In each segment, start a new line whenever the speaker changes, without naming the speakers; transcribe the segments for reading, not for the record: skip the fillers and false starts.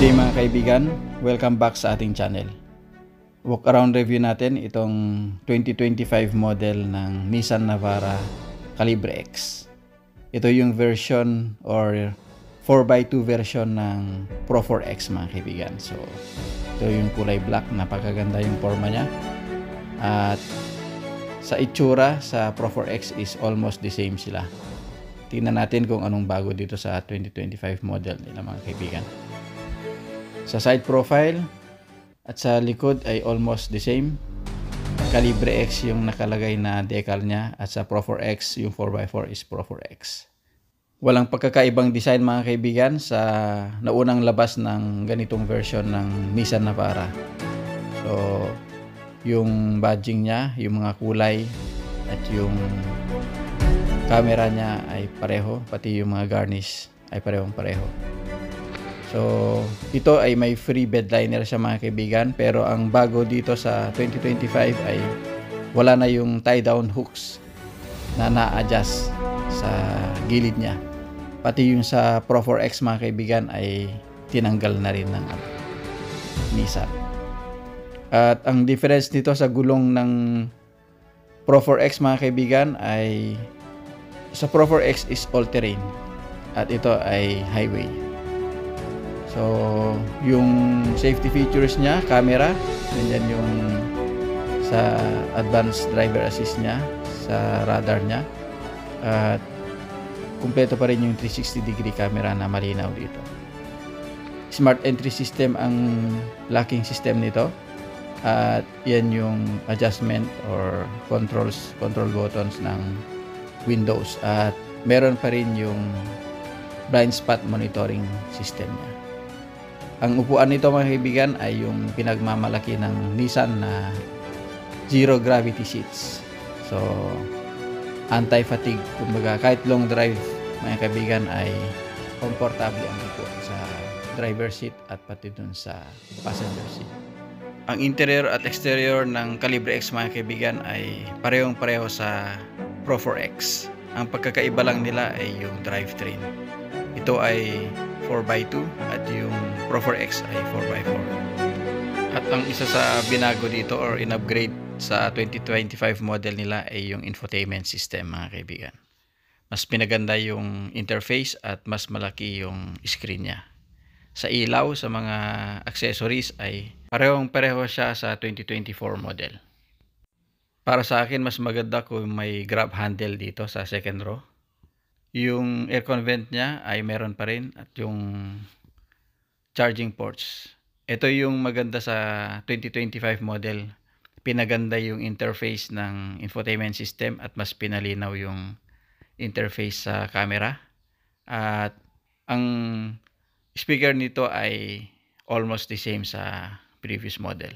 Good day mga kaibigan, welcome back sa ating channel. Walk around review natin itong 2025 model ng Nissan Navara Calibre X. Ito yung version or 4x2 version ng Pro 4X mga kaibigan. So ito yung kulay black, napakaganda yung forma niya. At sa itsura sa Pro 4X is almost the same sila. Tingnan natin kung anong bago dito sa 2025 model nila mga kaibigan. Sa side profile at sa likod ay almost the same. Calibre X yung nakalagay na decal niya at sa Pro 4X yung 4x4 is Pro 4X. Walang pagkakaibang design mga kaibigan sa naunang labas ng ganitong version ng Nissan Navara. So yung badging niya, yung mga kulay at yung camera niya ay pareho, pati yung mga garnish ay pareho. So, ito ay may free bed liner siya mga kaibigan, pero ang bago dito sa 2025 ay wala na yung tie-down hooks na na-adjust sa gilid niya. Pati yung sa Pro 4X mga kaibigan ay tinanggal na rin ng Nissan. At ang difference dito sa gulong ng Pro 4X mga kaibigan ay sa Pro 4X is all-terrain at ito ay highway. So, yung safety features niya, camera, nandiyan yung sa advanced driver assist niya, sa radar niya. At kumpleto pa rin yung 360 degree camera na malinaw dito. Smart entry system ang locking system nito. At yan yung adjustment or control buttons ng Windows. At meron pa rin yung blind spot monitoring system niya. Ang upuan nito mga kaibigan ay yung pinagmamalaki ng Nissan na zero gravity seats. So, anti-fatigue. Kumbaga, kahit long drive mga kaibigan ay komportable ang upuan sa driver seat at pati dun sa passenger seat. Ang interior at exterior ng Calibre X mga kaibigan ay parehong-pareho sa Pro 4X. Ang pagkakaiba lang nila ay yung drivetrain. Ito ay 4x2 at yung Pro 4X ay 4x4. At ang isa sa binago dito or in-upgrade sa 2025 model nila ay yung infotainment system mga kaibigan. Mas pinaganda yung interface at mas malaki yung screen niya. Sa ilaw, sa mga accessories ay parehong-pareho siya sa 2024 model. Para sa akin, mas maganda kung may grab handle dito sa second row. Yung aircon vent niya ay meron pa rin at yung charging ports. Ito yung maganda sa 2025 model. Pinaganda yung interface ng infotainment system at mas pinalinaw yung interface sa camera. At ang speaker nito ay almost the same sa previous model.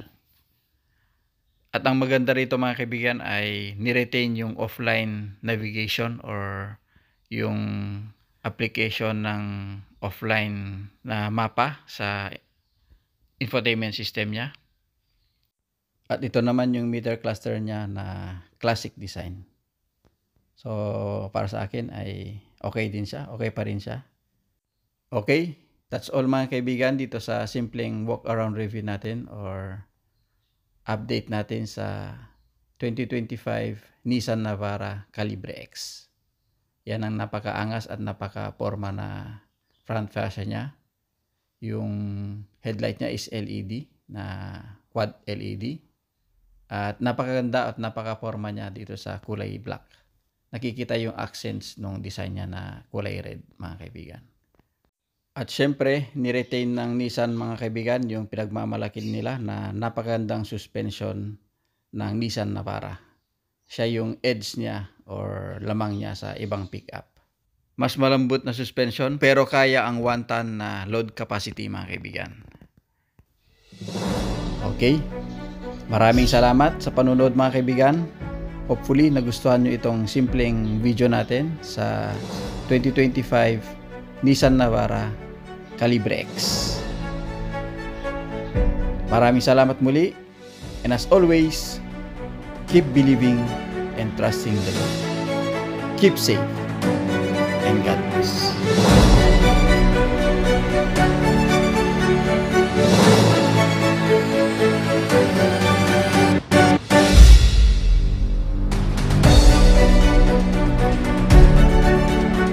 At ang maganda rito mga kaibigan ay ni-retain yung offline navigation or yung application ng offline na mapa sa infotainment system niya. At ito naman yung meter cluster niya na classic design. So, para sa akin ay okay din siya. Okay pa rin siya. Okay, that's all mga kaibigan dito sa simpleng walk around review natin or update natin sa 2025 Nissan Navara Calibre X. Yan ang napakaangas at napaka-forma na front fascia niya. Yung headlight niya is LED na quad LED. At napakaganda at napaka-forma niya dito sa kulay black. Nakikita yung accents ng design niya na kulay red mga kaibigan. At syempre, ni-retain ng Nissan mga kaibigan yung pinagmamalaki nila na napakagandang suspension ng Nissan Navara. Siya yung edge niya or lamang niya sa ibang pickup. Mas malambot na suspension pero kaya ang 1 ton na load capacity mga kaibigan. Okay, maraming salamat sa panunod mga kaibigan. Hopefully nagustuhan nyo itong simpleng video natin sa 2025 Nissan Navara Calibre X. Maraming salamat muli and as always, keep believing and trusting the Lord. Keep safe and God bless.